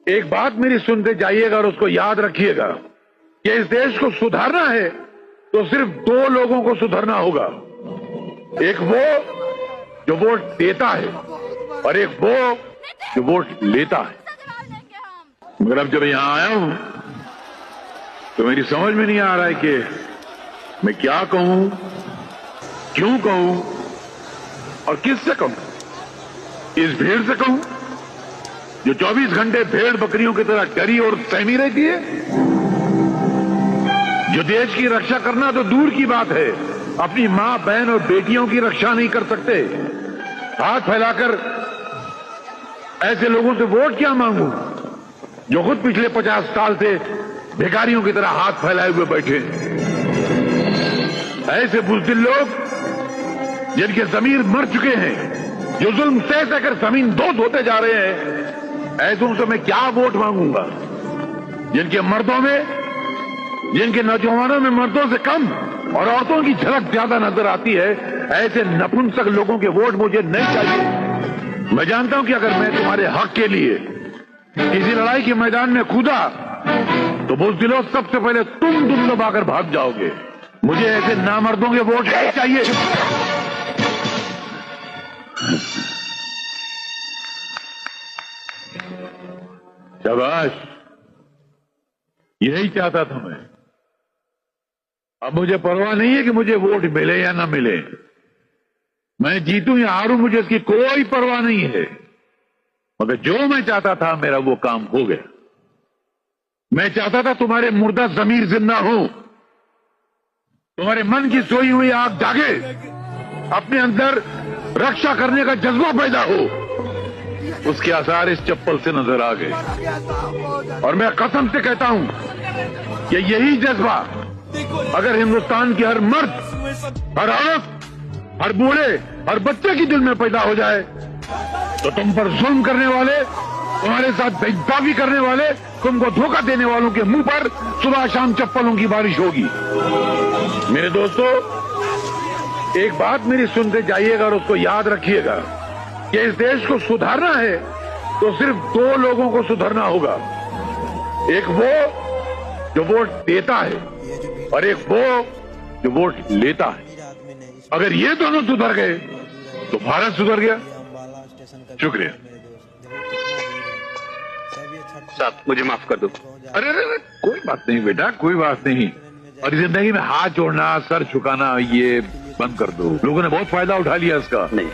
एक बात मेरी सुनते जाइएगा और उसको याद रखिएगा कि इस देश को सुधारना है तो सिर्फ दो लोगों को सुधारना होगा। एक वो जो वोट देता है और एक वो जो वोट लेता है। मगर अब जब यहां आया हूं तो मेरी समझ में नहीं आ रहा है कि मैं क्या कहूं, क्यों कहूं और किससे कहूं। इस भीड़ से कहूं जो 24 घंटे भेड़ बकरियों की तरह डरी और सहमी रहती है, जो देश की रक्षा करना तो दूर की बात है, अपनी मां बहन और बेटियों की रक्षा नहीं कर सकते। हाथ फैलाकर ऐसे लोगों से वोट क्या मांगूं जो खुद पिछले 50 साल से भिखारियों की तरह हाथ फैलाए हुए बैठे। ऐसे बुज़दिल लोग जिनके जमीर मर चुके हैं, जो जुल्म सह सहकर जमीन दोस्त होते जा रहे हैं, ऐसों से मैं क्या वोट मांगूंगा। जिनके मर्दों में, जिनके नौजवानों में मर्दों से कम और औरतों की झलक ज्यादा नजर आती है, ऐसे नपुंसक लोगों के वोट मुझे नहीं चाहिए। मैं जानता हूं कि अगर मैं तुम्हारे हक के लिए किसी लड़ाई के मैदान में कूदा तो बुज़दिलों सबसे पहले तुम दुम दबाकर भाग जाओगे। मुझे ऐसे नामर्दों के वोट नहीं चाहिए। शाबाश, यही चाहता था मैं। अब मुझे परवाह नहीं है कि मुझे वोट मिले या ना मिले, मैं जीतूं या हारूं, मुझे इसकी कोई परवाह नहीं है। मगर जो मैं चाहता था मेरा वो काम हो गया। मैं चाहता था तुम्हारे मुर्दा जमीर जिंदा हो, तुम्हारे मन की सोई हुई आग जागे, अपने अंदर रक्षा करने का जज्बा पैदा हो। उसके आसार इस चप्पल से नजर आ गए और मैं कसम से कहता हूं कि यही जज्बा अगर हिंदुस्तान के हर मर्द, हर औरत, हर बूढ़े, हर बच्चे की दिल में पैदा हो जाए तो तुम पर जुल्म करने वाले, तुम्हारे साथ बेइंसाफी करने वाले, तुमको धोखा देने वालों के मुंह पर सुबह शाम चप्पलों की बारिश होगी। मेरे दोस्तों, एक बात मेरी सुनते जाइएगा और उसको याद रखिएगा कि इस देश को सुधारना है तो सिर्फ दो लोगों को सुधारना होगा। एक वो जो वोट देता है और एक वो जो वोट लेता है। अगर ये दोनों सुधर गए तो भारत सुधर गया। शुक्रिया साहब, मुझे माफ कर दो। अरे अरे कोई बात नहीं बेटा, कोई बात नहीं। और जिंदगी में हाथ जोड़ना, सर झुकाना, ये बंद कर दो। लोगों ने बहुत फायदा उठा लिया इसका। नहीं।